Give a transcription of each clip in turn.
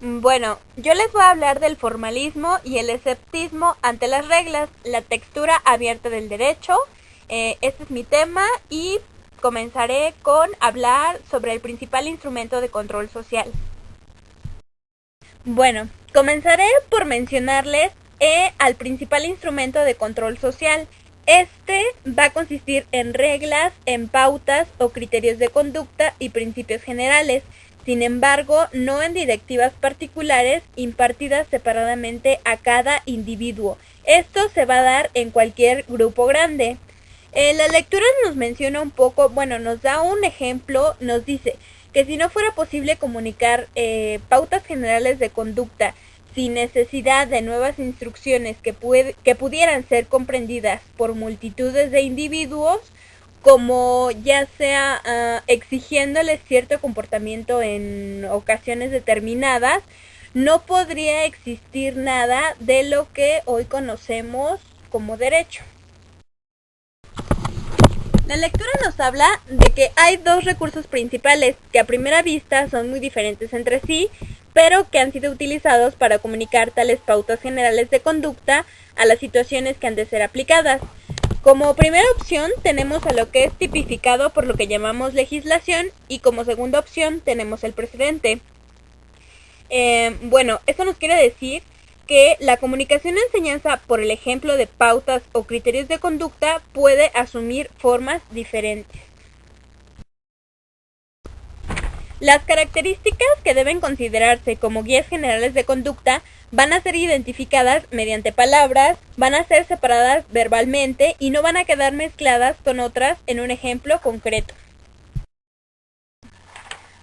Bueno, yo les voy a hablar del formalismo y el escepticismo ante las reglas, la textura abierta del derecho. Este es mi tema y comenzaré con hablar sobre el principal instrumento de control social. Bueno, comenzaré por mencionarles al principal instrumento de control social. Este va a consistir en reglas, en pautas o criterios de conducta y principios generales, sin embargo, no en directivas particulares impartidas separadamente a cada individuo. Esto se va a dar en cualquier grupo grande. La lectura nos menciona un poco, bueno, nos da un ejemplo, nos dice que si no fuera posible comunicar pautas generales de conducta sin necesidad de nuevas instrucciones que pudieran ser comprendidas por multitudes de individuos, como ya sea exigiéndoles cierto comportamiento en ocasiones determinadas, no podría existir nada de lo que hoy conocemos como derecho. La lectura nos habla de que hay dos recursos principales que a primera vista son muy diferentes entre sí, pero que han sido utilizados para comunicar tales pautas generales de conducta a las situaciones que han de ser aplicadas. Como primera opción tenemos a lo que es tipificado por lo que llamamos legislación y como segunda opción tenemos el precedente. Bueno, esto nos quiere decir que la comunicación o enseñanza por el ejemplo de pautas o criterios de conducta puede asumir formas diferentes. Las características que deben considerarse como guías generales de conducta van a ser identificadas mediante palabras, van a ser separadas verbalmente y no van a quedar mezcladas con otras en un ejemplo concreto.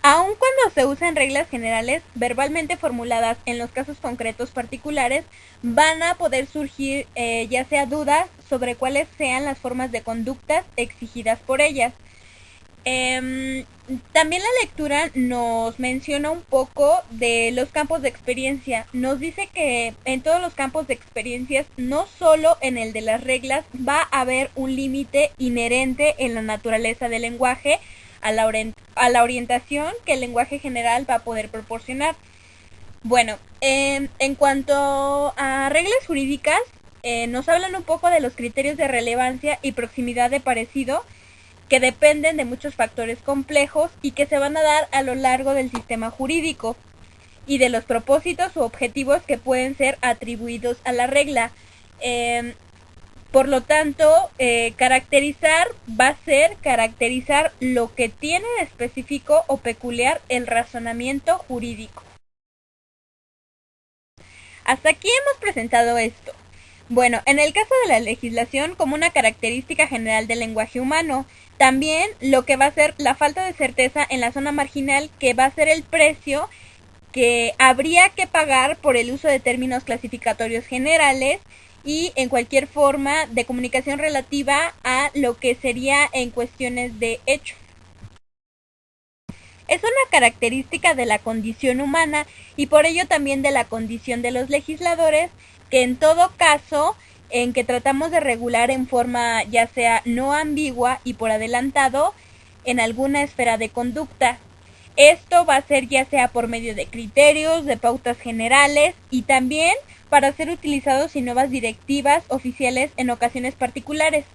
Aun cuando se usan reglas generales verbalmente formuladas en los casos concretos particulares, van a poder surgir ya sea dudas sobre cuáles sean las formas de conductas exigidas por ellas. También la lectura nos menciona un poco de los campos de experiencia. Nos dice que en todos los campos de experiencias, no solo en el de las reglas, va a haber un límite inherente en la naturaleza del lenguaje a la orientación que el lenguaje general va a poder proporcionar. Bueno, en cuanto a reglas jurídicas, nos hablan un poco de los criterios de relevancia y proximidad de parecido, que dependen de muchos factores complejos y que se van a dar a lo largo del sistema jurídico, y de los propósitos u objetivos que pueden ser atribuidos a la regla. Por lo tanto, caracterizar va a ser caracterizar lo que tiene de específico o peculiar el razonamiento jurídico. Hasta aquí hemos presentado esto. Bueno, en el caso de la legislación como una característica general del lenguaje humano, también lo que va a ser la falta de certeza en la zona marginal, que va a ser el precio que habría que pagar por el uso de términos clasificatorios generales y en cualquier forma de comunicación relativa a lo que sería en cuestiones de hecho. Es una característica de la condición humana y por ello también de la condición de los legisladores, que en todo caso en que tratamos de regular en forma ya sea no ambigua y por adelantado en alguna esfera de conducta. Esto va a ser ya sea por medio de criterios, de pautas generales y también para ser utilizados en nuevas directivas oficiales en ocasiones particulares.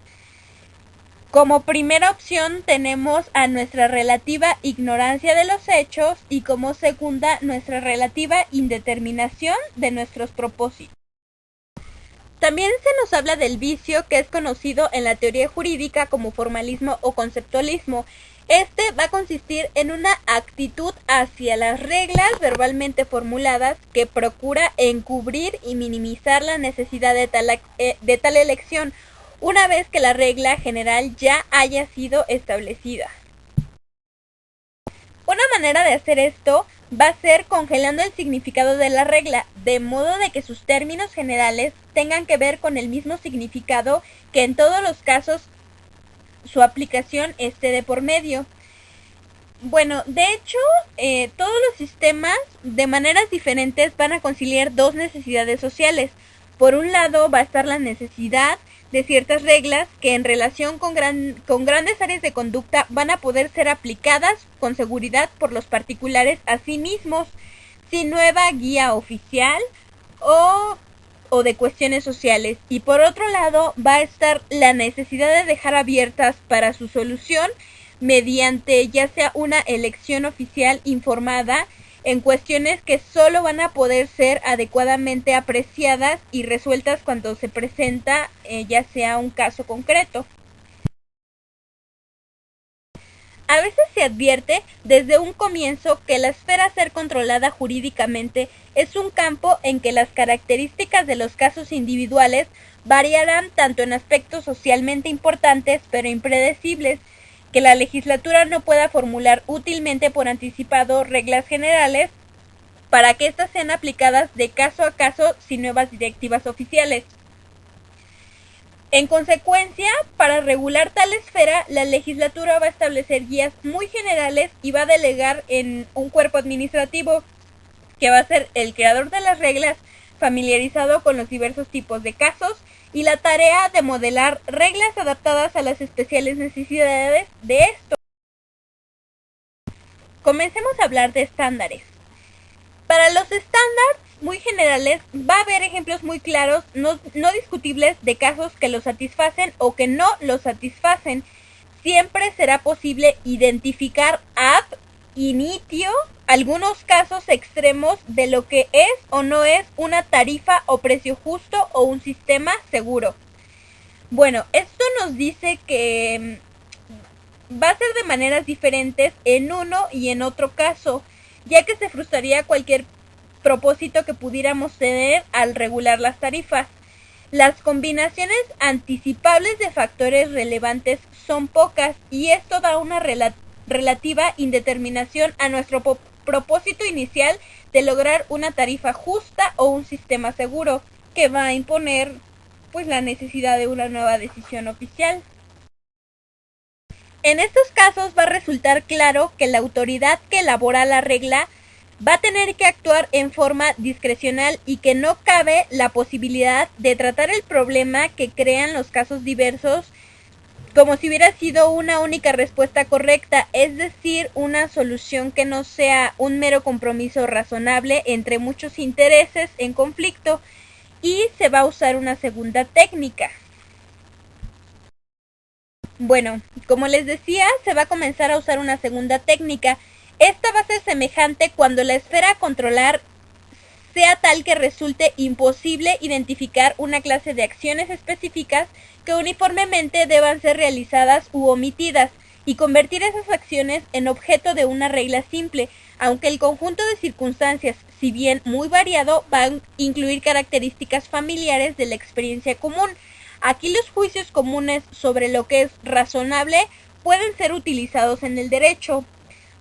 Como primera opción tenemos a nuestra relativa ignorancia de los hechos y como segunda nuestra relativa indeterminación de nuestros propósitos. También se nos habla del vicio, que es conocido en la teoría jurídica como formalismo o conceptualismo. Este va a consistir en una actitud hacia las reglas verbalmente formuladas que procura encubrir y minimizar la necesidad de tal elección, una vez que la regla general ya haya sido establecida. Una manera de hacer esto va a ser congelando el significado de la regla, de modo de que sus términos generales tengan que ver con el mismo significado, que en todos los casos su aplicación esté de por medio. Bueno, de hecho, todos los sistemas de maneras diferentes van a conciliar dos necesidades sociales. Por un lado va a estar la necesidad de ciertas reglas que en relación con grandes áreas de conducta van a poder ser aplicadas con seguridad por los particulares a sí mismos. sin nueva guía oficial o de cuestiones sociales. Y por otro lado va a estar la necesidad de dejar abiertas para su solución mediante ya sea una elección oficial informada en cuestiones que solo van a poder ser adecuadamente apreciadas y resueltas cuando se presenta ya sea un caso concreto. A veces se advierte desde un comienzo que la esfera a ser controlada jurídicamente es un campo en que las características de los casos individuales variarán tanto en aspectos socialmente importantes pero impredecibles, que la legislatura no pueda formular útilmente por anticipado reglas generales para que éstas sean aplicadas de caso a caso sin nuevas directivas oficiales. En consecuencia, para regular tal esfera, la legislatura va a establecer guías muy generales y va a delegar en un cuerpo administrativo que va a ser el creador de las reglas, familiarizado con los diversos tipos de casos, y la tarea de modelar reglas adaptadas a las especiales necesidades de esto. Comencemos a hablar de estándares. Para los estándares muy generales va a haber ejemplos muy claros, no discutibles, de casos que los satisfacen o que no los satisfacen. Siempre será posible identificar ab initio algunos casos extremos de lo que es o no es una tarifa o precio justo o un sistema seguro. Bueno, esto nos dice que va a ser de maneras diferentes en uno y en otro caso, ya que se frustraría cualquier propósito que pudiéramos tener al regular las tarifas. Las combinaciones anticipables de factores relevantes son pocas y esto da una relativa indeterminación a nuestro propósito inicial de lograr una tarifa justa o un sistema seguro, que va a imponer pues la necesidad de una nueva decisión oficial. En estos casos va a resultar claro que la autoridad que elabora la regla va a tener que actuar en forma discrecional y que no cabe la posibilidad de tratar el problema que crean los casos diversos como si hubiera sido una única respuesta correcta, es decir, una solución que no sea un mero compromiso razonable entre muchos intereses en conflicto, y se va a usar una segunda técnica. Bueno, como les decía, se va a comenzar a usar una segunda técnica. Esta va a ser semejante cuando la esfera a controlar sea tal que resulte imposible identificar una clase de acciones específicas que uniformemente deban ser realizadas u omitidas, y convertir esas acciones en objeto de una regla simple, aunque el conjunto de circunstancias, si bien muy variado, va a incluir características familiares de la experiencia común. Aquí los juicios comunes sobre lo que es razonable pueden ser utilizados en el derecho.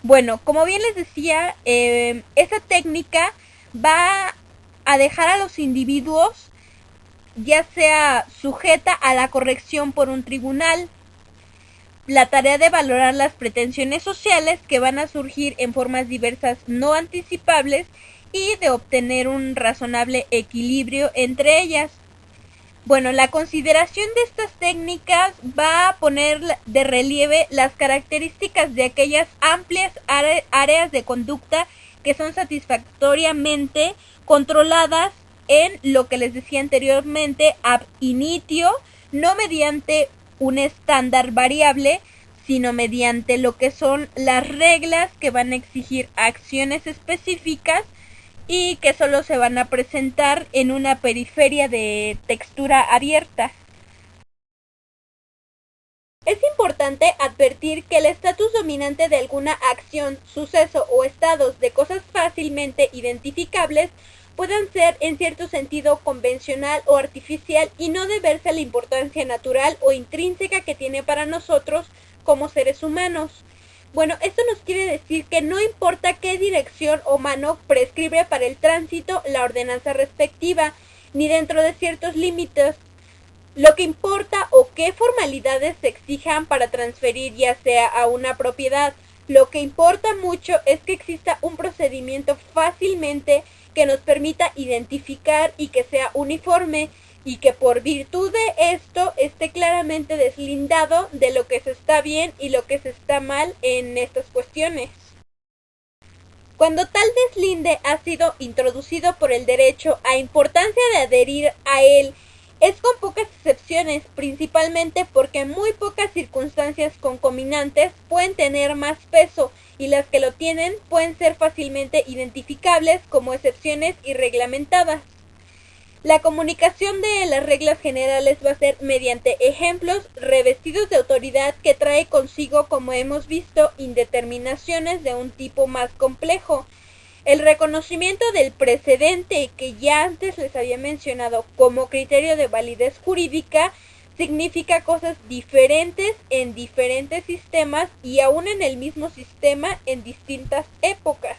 Bueno, como bien les decía, esta técnica va a dejar a los individuos ya sea sujeta a la corrección por un tribunal, la tarea de valorar las pretensiones sociales que van a surgir en formas diversas no anticipables y de obtener un razonable equilibrio entre ellas. Bueno, la consideración de estas técnicas va a poner de relieve las características de aquellas amplias áreas de conducta que son satisfactoriamente controladas en lo que les decía anteriormente ab initio, no mediante un estándar variable, sino mediante lo que son las reglas que van a exigir acciones específicas y que solo se van a presentar en una periferia de textura abierta. Es importante advertir que el estatus dominante de alguna acción, suceso o estados de cosas fácilmente identificables puedan ser en cierto sentido convencional o artificial y no deberse a la importancia natural o intrínseca que tiene para nosotros como seres humanos. Bueno, esto nos quiere decir que no importa qué dirección o mano prescribe para el tránsito la ordenanza respectiva, ni dentro de ciertos límites, lo que importa o qué formalidades se exijan para transferir ya sea a una propiedad. Lo que importa mucho es que exista un procedimiento fácilmente que nos permita identificar y que sea uniforme, y que por virtud de esto esté claramente deslindado de lo que se está bien y lo que se está mal en estas cuestiones. Cuando tal deslinde ha sido introducido por el derecho a importancia de adherir a él, es con pocas excepciones, principalmente porque muy pocas circunstancias concomitantes pueden tener más peso y las que lo tienen pueden ser fácilmente identificables como excepciones y reglamentadas. La comunicación de las reglas generales va a ser mediante ejemplos revestidos de autoridad que trae consigo, como hemos visto, indeterminaciones de un tipo más complejo. El reconocimiento del precedente, que ya antes les había mencionado como criterio de validez jurídica, significa cosas diferentes en diferentes sistemas y aún en el mismo sistema en distintas épocas.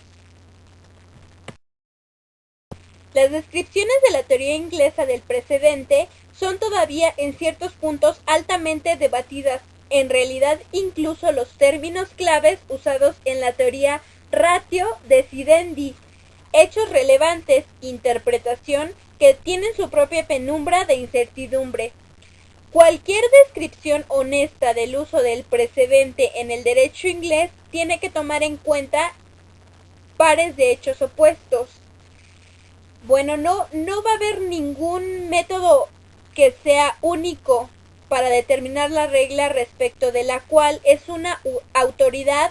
Las descripciones de la teoría inglesa del precedente son todavía en ciertos puntos altamente debatidas. En realidad, incluso los términos claves usados en la teoría ratio decidendi, hechos relevantes, interpretación, que tienen su propia penumbra de incertidumbre. Cualquier descripción honesta del uso del precedente en el derecho inglés tiene que tomar en cuenta pares de hechos opuestos. Bueno, no va a haber ningún método que sea único para determinar la regla respecto de la cual es una autoridad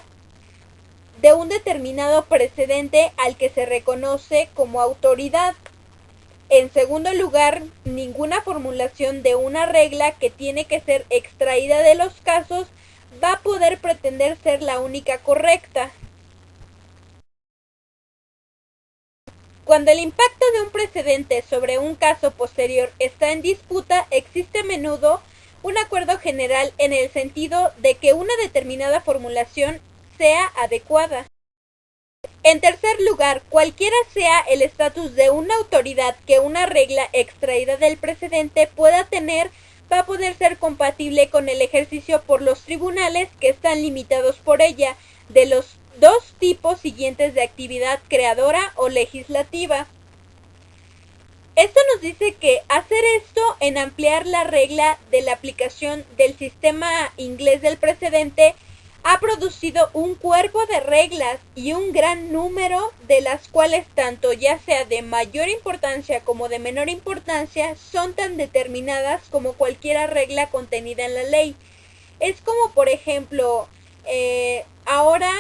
de un determinado precedente al que se reconoce como autoridad. En segundo lugar, ninguna formulación de una regla que tiene que ser extraída de los casos va a poder pretender ser la única correcta. Cuando el impacto de un precedente sobre un caso posterior está en disputa, existe a menudo un acuerdo general en el sentido de que una determinada formulación sea adecuada. En tercer lugar, cualquiera sea el estatus de una autoridad que una regla extraída del precedente pueda tener, va a poder ser compatible con el ejercicio por los tribunales que están limitados por ella, de los dos tipos siguientes de actividad creadora o legislativa. Esto nos dice que hacer esto en ampliar la regla de la aplicación del sistema inglés del precedente ha producido un cuerpo de reglas y un gran número de las cuales, tanto ya sea de mayor importancia como de menor importancia, son tan determinadas como cualquier regla contenida en la ley. Es como, por ejemplo, ahora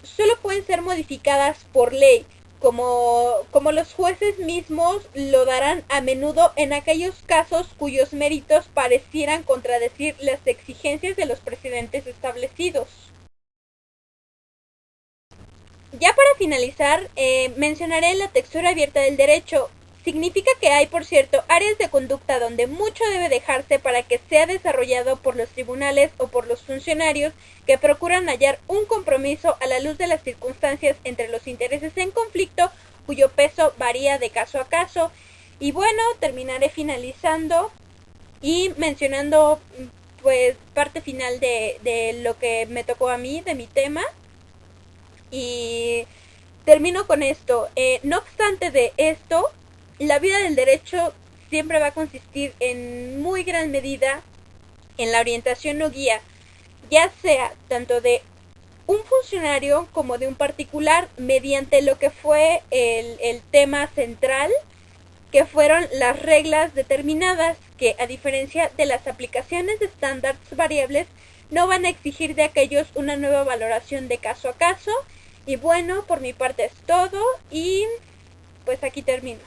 solo pueden ser modificadas por ley, como los jueces mismos lo darán a menudo en aquellos casos cuyos méritos parecieran contradecir las exigencias de los precedentes establecidos. Ya para finalizar, mencionaré la textura abierta del derecho. Significa que hay, por cierto, áreas de conducta donde mucho debe dejarse para que sea desarrollado por los tribunales o por los funcionarios que procuran hallar un compromiso a la luz de las circunstancias entre los intereses en conflicto, cuyo peso varía de caso a caso. Y bueno, terminaré finalizando y mencionando pues parte final de lo que me tocó a mí, de mi tema. Y termino con esto. No obstante de esto, la vida del derecho siempre va a consistir en muy gran medida en la orientación o guía, ya sea tanto de un funcionario como de un particular, mediante lo que fue el tema central, que fueron las reglas determinadas, que a diferencia de las aplicaciones de estándares variables, no van a exigir de aquellos una nueva valoración de caso a caso. Y bueno, por mi parte es todo y pues aquí termino.